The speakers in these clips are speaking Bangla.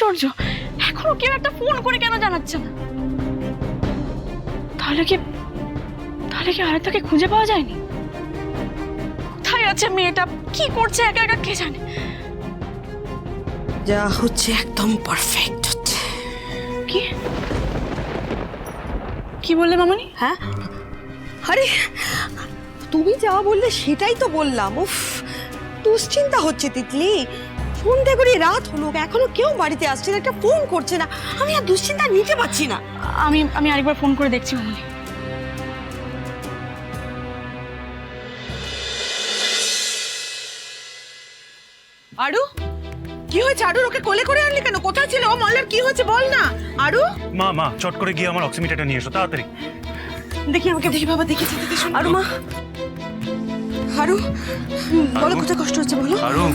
আশ্চর্য, এখনো কেউ একটা ফোন করে কেন জানাচ্ছে না? তাহলে কি আরেকটাকে খুঁজে পাওয়া যায়নি? কোথায় আছে মেয়েটা, কি করছে একা একা কে জানে। যা হচ্ছে একদম পারফেক্ট হচ্ছে। কি কি বললে মামনি? হ্যাঁ, আরে তুমি যা বললে সেটাই তো বললাম। উফ, দুশ্চিন্তা হচ্ছে তিতলি। সন্ধ্যে করে রাত হলো, এখনো কেউ বাড়িতে আসছে না, একটা ফোন করছে না। আমি আর দুশ্চিন্তা নিতে পারছি না। আমি আরেকবার ফোন করে দেখছি মামনি। আরু, কি হয়েছে? আরু, ওকে কোলে করে আনলি কেন? কোথায় ছিল ও? মল্লার কি হয়েছে বল না। আরু, মা চট করে গিয়ে আমার অক্সিমিটারটা নিয়ে এসো তাড়াতাড়ি। দেখি আমাকে, দেখি বাবা, দেখি। আরু মা, আরু বলো কোথায় কষ্ট হচ্ছে বলো। Aru,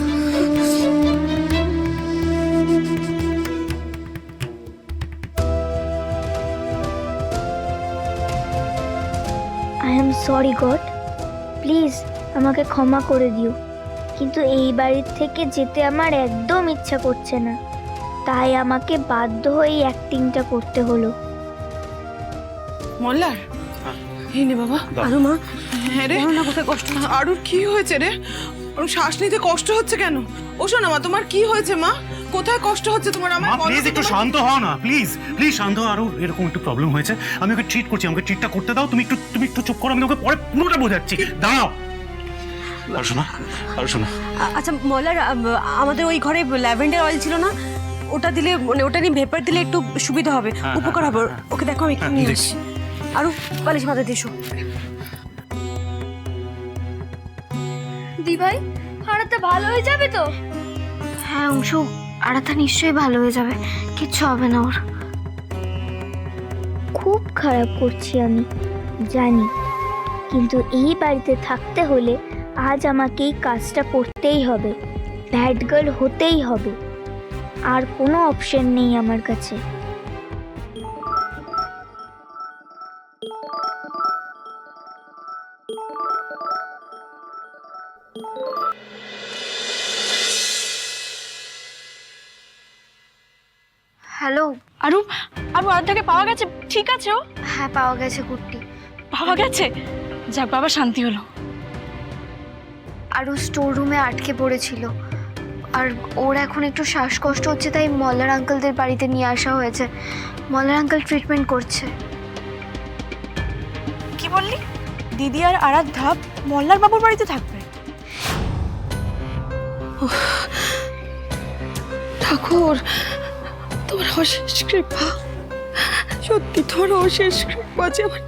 I am sorry God, please আমাকে ক্ষমা করে দিও, কিন্তু এই বাড়ির থেকে যেতে আমার একদম ইচ্ছা করছে না, তাই আমাকে বাধ্য হয়ে অ্যাক্টিংটা করতে হলো। মল্লার, এই নে বাবা। আরু মা, হ্যাঁ রে, না কোথায় কষ্ট হচ্ছে? আরুর কি হয়েছে রে? ওর শ্বাস নিতে কষ্ট হচ্ছে কেন? ও শোনো মা, তোমার কি হয়েছে মা? কোথায় কষ্ট হচ্ছে তোমার? মা আমার প্লিজ একটু শান্ত হও না, প্লিজ শান্ত হও। আরু এরকম একটু প্রবলেম হয়েছে, আমি ওকে ট্রিট করছি, আমাকে ট্রিটটা করতে দাও। তুমি একটু চুপ করো, আমি তোমাকে পরে পুরোটা বোঝাচ্ছি। দাঁড়াও। আর শোনা আচ্ছা মল্লার, আমাদের ওই ঘরে ল্যাভেন্ডার অয়েল ছিল না, ওটা দিলে, মানে ওটা নিয়ে ভেপার দিলে একটু সুবিধা হবে, উপকার হবে। ওকে দেখো, আমি একটু নিয়ে আসি। আরু, বালিশ মাথা দিয়েছো। দি ভাই, আরাতা ভালো হয়ে যাবে তো? হ্যাঁ অংশু, আরাতা নিশ্চয়ই ভালো হয়ে যাবে, কিচ্ছু হবে না ওর। খুব খারাপ করছি আমি জানি, কিন্তু এই বাড়িতে থাকতে হলে আজ আমাকে এই কাজটা করতেই হবে, ব্যাড গার্ল হতেই হবে, আর কোনো অপশন নেই আমার কাছে। হ্যালো। আরু আরাধ্যাকে পাওয়া গেছে? ঠিক আছে ও? হ্যাঁ পাওয়া গেছে কুট্টি। পাওয়া গেছে? যাক বাবা, শান্তি হলো। আরও স্টোর রুমে আটকে পড়েছিল, আর ওর এখন একটু শ্বাসকষ্ট হচ্ছে, তাই মল্লার আঙ্কেলদের বাড়িতে নিয়ে আসা হয়েছে। মল্লার আঙ্কেল ট্রিটমেন্ট করছে। কি বললি? দিদি আর আরাধ্যা মল্লার বাবুর বাড়িতে থাকবে? ঠাকুর, তোমার অশেষ কৃপা, সত্যি তোমার অশেষ কৃপা যে আমার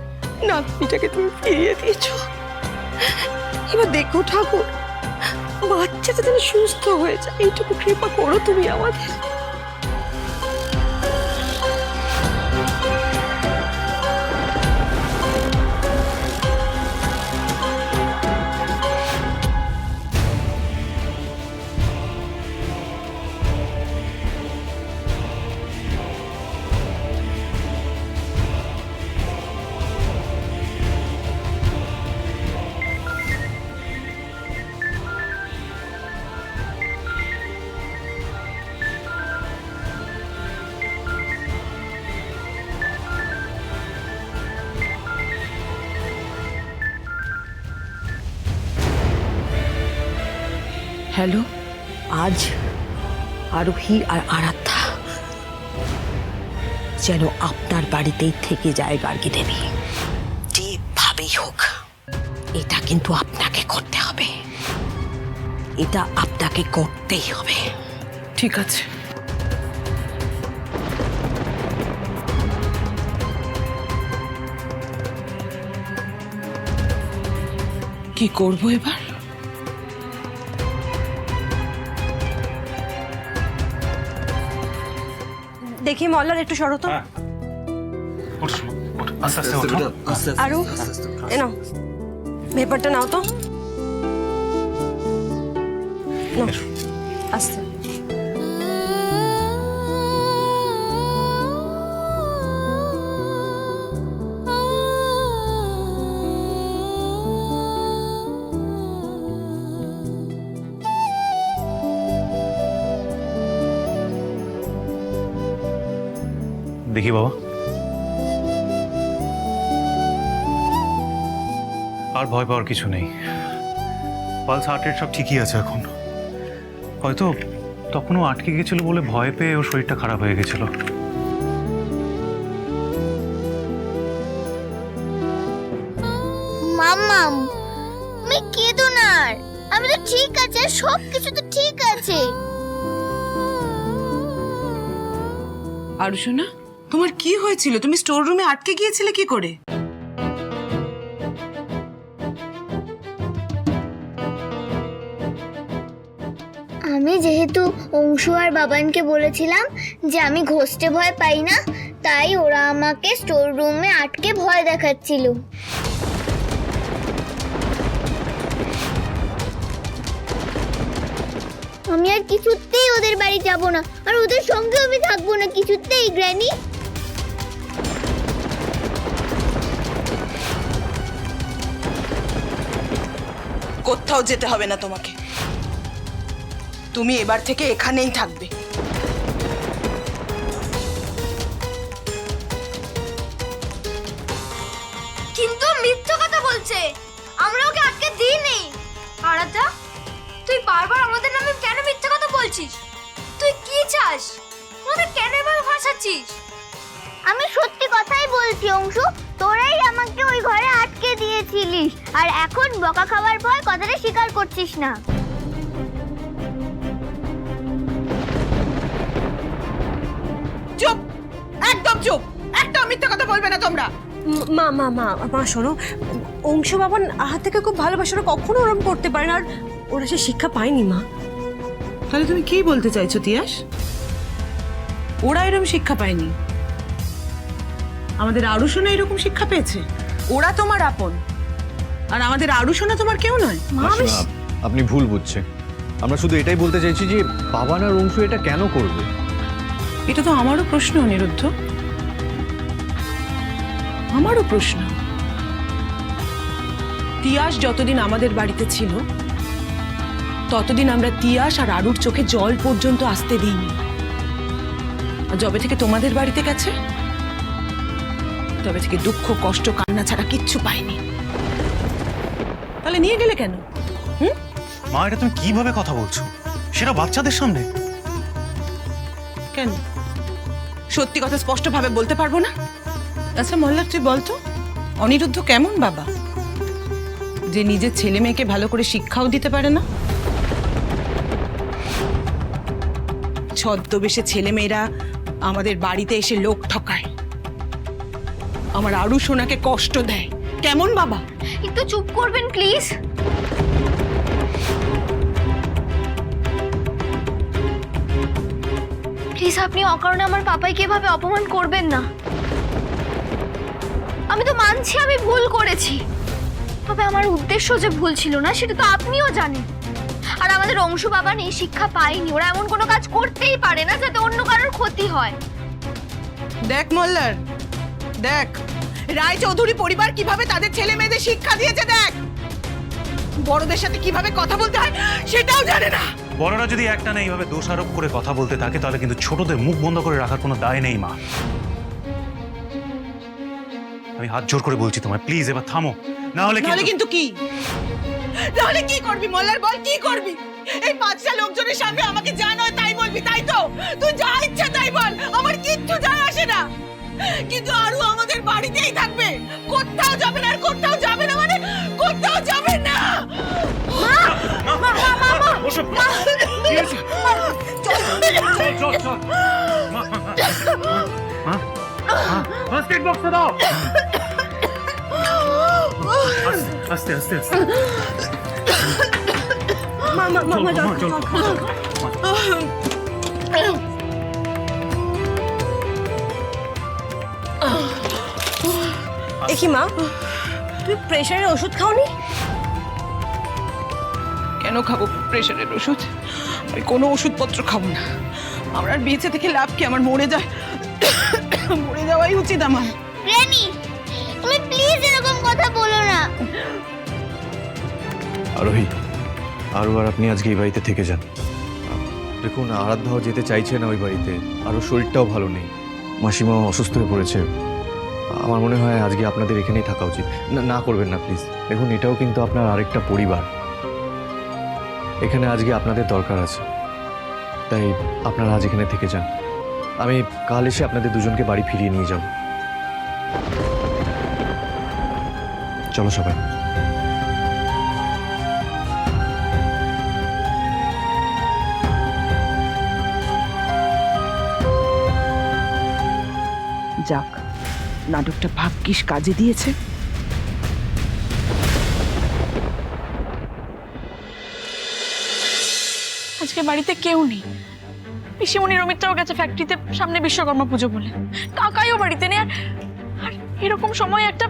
নাতনিটাকে তুমি ফিরিয়ে দিয়েছো। এবার দেখো ঠাকুর, বাচ্চাটা যেন সুস্থ হয়ে যায়, এইটুকু কৃপা করো তুমি আমাদের। হ্যালো, আজ আরোহী আর আরাধ্যা যেন আপনার বাড়িতেই থেকে যায় গার্গী দেবী, যেভাবেই হোক। এটা কিন্তু আপনাকে করতে হবে, এটা আপনাকে করতেই হবে। ঠিক আছে। কি করবো এবার? দেখি মল্লার, একটু সরো তো। আস্তে আস্তে ওঠো। আরু, এ নাও ভেপারটা, নাও তো, নাও আস্তে। দেখি বাবা। আর ভয় পাওয়ার কিছু নেই, পালস হার্ট রেট সব ঠিকই আছে এখন। হয়তো তখনও আটকে গেছিল বলে ভয় পেয়ে ওর শরীরটা খারাপ হয়ে গেছিল। মাম্মাম তুমি কেঁদো না আর। আমি তো ঠিক আছে, সব কিছু তো ঠিক আছে। আর শোনা, তোমার কি হয়েছিল? তুমি স্টোর রুমে আটকে গিয়েছিলে কি করে? আমি যেহেতু অংশু আর বাবানকে বলেছিলাম যে আমি ঘষতে ভয় পাই না, তাই ওরা আমাকে স্টোর রুমে আটকে ভয় দেখাচ্ছিল। আমি আর কিছুতেই ওদের বাড়ি যাব না, আর ওদের সঙ্গে আমি থাকবো না কিছুতেই, গ্র্যানি। কোথাও যেতে হবে না তোমাকে, তুমি এবার থেকে এখানেই থাকবে। কিন্তু মিথ্যা কথা বলছে, আমরা ওকে আটকে দিইনি। আরাধ্যা, তুই বারবার আমাদের নামে কেন মিথ্যা কথা বলছিস? তুই কি চাস? আমাদের কেন এভাবে ফাঁসাচ্ছিস? আমি সত্যি কথাই বলছি অংশু, তোরাই আমাকে ওই ঘরে আটকে দিয়েছিলিস, আর এখন বকা খাওয়ার পর কথাটা স্বীকার করছিস না। চুপ, একদম চুপ, একটা মিথ্যা কথা বলবে না তোমরা। মা মা মা মা শোনো, অংশ বাবান আহাত থেকে খুব ভালোবাসে, ওরা কখনো ওরম করতে পারে না, আর ওরা সে শিক্ষা পায়নি মা। তাহলে তুমি কি বলতে চাইছো তিয়াস? ওরা এরকম শিক্ষা পায়নি, আমাদের আরুষোনা এরকম শিক্ষা পেয়েছে? ওরা তোমার আপন, আর আমাদের আরুষোনা তোমার কেউ নয়। মাসিমা, আপনি ভুল বুঝছেন। আমরা শুধু এটাই বলতে চাইছি যে বাবান আর অংশু এটা কেন করবে। এটা তো আমারও প্রশ্ন অনিরুদ্ধ, আমারও প্রশ্ন। তিয়াস যতদিন আমাদের বাড়িতে ছিল ততদিন আমরা তিয়াস আর আরুর চোখে জল পর্যন্ত আসতে দিইনি, আর যবে থেকে তোমাদের বাড়িতে গেছে তবে থেকে দুঃখ, কষ্ট, কান্না ছাড়া কিচ্ছু পাইনি। তাহলে নিয়ে গেলে কেন? মা, এটা তুমি কিভাবে কথা বলছো, সেটা বাচ্চাদের সামনে? কেন সত্যি কথা স্পষ্ট ভাবে বলতে পারবো না? আচ্ছা মল্লার, তুই বলতো অনিরুদ্ধ কেমন বাবা যে নিজের ছেলে মেয়েকে ভালো করে শিক্ষাও দিতে পারে না? ছদ্মবেশে ছেলে মেয়েরা আমাদের বাড়িতে এসে লোক ঠকায়, আমার আরু সোনাকে কষ্ট দেয়। কেমন বাবা? একটু চুপ করবেন প্লিজ। প্লিজ আপনি অকারণে আমার পাপাইকে এভাবে অপমান করবেন না। আমি তো মানছি আমি ভুল করেছি, তবে আমার উদ্দেশ্য যে ভুল ছিল না সেটা তো আপনিও জানেন। আর আমাদের অংশু বাবা নেই শিক্ষা পায়নি, ওরা এমন কোনো কাজ করতেই পারে না যাতে অন্য কারোর ক্ষতি হয়। দেখ মল্লার, দেখ রায় চৌধুরী পরিবার কিভাবে তাদের ছেলে মেয়েদের শিক্ষা দিয়েছে, দেখ বড়দের সাথে কিভাবে কথা বলতে হয় সেটাও জানে না। বড়রা যদি একটা না এইভাবে দোষারোপ করে কথা বলতে থাকে তাহলে কিন্তু ছোটদের মুখ বন্ধ করে রাখার কোনো দায় নেই মা। আমি হাত জোর করে বলছি তোমায়, প্লিজ এবার থামো, না হলে কিন্তু কি, তাহলে কি করবি মল্লার, বল কি করবি? এই পাঁচটা লোকজনের সামনে আমাকে যা নয় তাই বলবি, তাই তো? তুই যা ইচ্ছা তাই বল, আমার কিচ্ছু যায় আসে না। কিন্তু আরু আমাদের বাড়িতেই থাকবে, কোথাও যাবে না। আর কোথাও যাবে না মানে কোথাও যাবে না। আস্তে আস্তে আস্তে। মা মা মা মা চল, দেখি মা, তুমি প্রেশারের ওষুধ খাওনি? কেন খাবো প্রেশারের ওষুধ? আমি কোনো ওষুধপত্র খাবো না। আমার আর বেঁচে থেকে লাভ কি? আমার মরে যাওয়াই উচিত আমার। রেনি, তুমি প্লিজ এরকম কথা বলো না। আরোহী, আরও আর আপনি আজকে এই বাড়িতে থেকে যান। দেখুন, আরাধ্যাও যেতে চাইছে না ওই বাড়িতে, আরও শরীরটাও ভালো নেই। মাসিমা অসুস্থ হয়ে পড়েছে। আমার মনে হয় আজকে আপনাদের এখানেই থাকা উচিত। না, না করবেন না প্লিজ। দেখুন, এটাও কিন্তু আপনার আরেকটা পরিবার। এখানে আজকে আপনাদের দরকার আছে, তাই আপনারা আজ এখানে থেকে যান। আমি কাল এসে আপনাদের দুজনকে বাড়ি ফিরিয়ে নিয়ে যাব। চলো সবাই। যাক, নাটকটা ভাগ্যিস কাজে দিয়েছে। আজকে বাড়িতে কেউ নেই। পিসিমণি রমিত্রাও গেছে ফ্যাক্টরিতে সামনে বিশ্বকর্মা পুজো বলে। কাকাইও বাড়িতে নেই। আর এরকম সময় একটা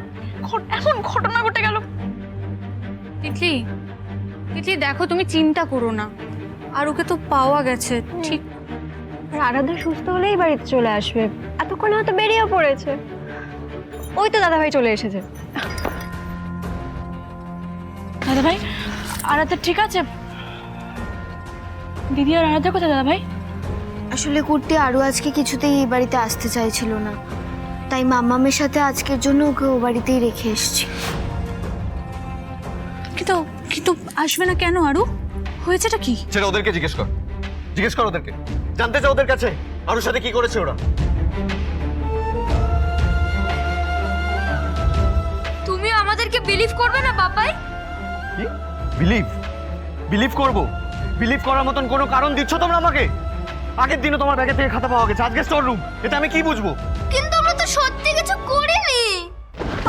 এমন ঘটনা ঘটে গেল। তিতলি, তিতলি দেখো, তুমি চিন্তা করো না, আর ওকে তো পাওয়া গেছে ঠিক। আর আরাধ্যা সুস্থ হলেই বাড়িতে চলে আসবে। এতক্ষণে হয়তো বেরিয়েও পড়েছে। ওই তো দাদাভাই চলে এসেছে। দাদা ভাই, আরাধ্যা ঠিক আছে? দিদি আর আরাধ্যা কোথায় দাদা ভাই? আসলে কুর্তি আরও আজকে কিছুতেই এই বাড়িতে আসতে চাইছিল না, তাই মাম্মামের সাথে আজকের জন্য ওকে ও বাড়িতেই রেখে এসেছি। কিন্তু কিন্তু আসবে না কেন? আরু, হয়েছেটা কি? সেটা ওদেরকে জিজ্ঞেস কর। জিজ্ঞেস কর ওদেরকে, জানতে চাও ওদের কাছে আরুর সাথে কি করেছে ওরা। তুমি আমাদেরকে বিলিভ করবে না বাবাই? কি বিলিভ করব? বিলিভ করার মতন কোনো কারণ দিচ্ছ তোমরা আমাকে? আগের দিনও তোমার ব্যাগে থেকে খাতা পাওয়া গেছে, আজকে স্টোর রুম, এটা আমি কি বুঝবো? কিন্তু আমরা তো সত্যি কিছু করিনি।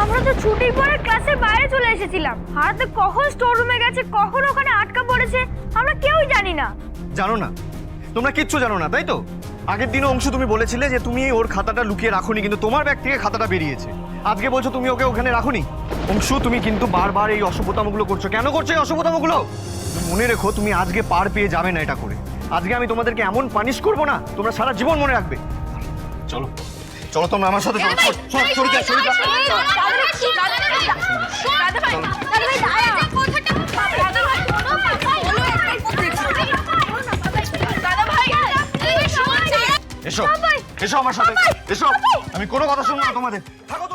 আমরা তো ছুটির পরে ক্লাসের বাইরে চলে এসেছিলাম। হারাতে কখন স্টোর রুমে গেছে, কখন ওখানে আটকা পড়েছে, আমরা কেউই জানি না। জানো না? তোমরা কিচ্ছু জানো না, তাই তো? আগের দিনও অংশু তুমি বলেছিলে যে তুমি ওর খাতাটা লুকিয়ে রাখোনি, কিন্তু তোমার ব্যাগ থেকে খাতাটা বেরিয়েছে। আজকে বলছো তুমি ওকে ওখানে রাখোনি। অংশু, তুমি কিন্তু বারবার এই অসভ্যতামগুলো করছো। কেন করছো এই অসভ্যতামগুলো? মনে রেখো, তুমি আজকে পার পেয়ে যাবে না এটা করে। আজকে আমি তোমাদেরকে এমন পানিশ করবো না, তোমরা সারা জীবন মনে রাখবে। চলো চলো তোমরা আমার সাথে এসো, এসো আমার সাথে, এসো। আমি কোনো কথা শুনবো না তোমাদের। থাকো।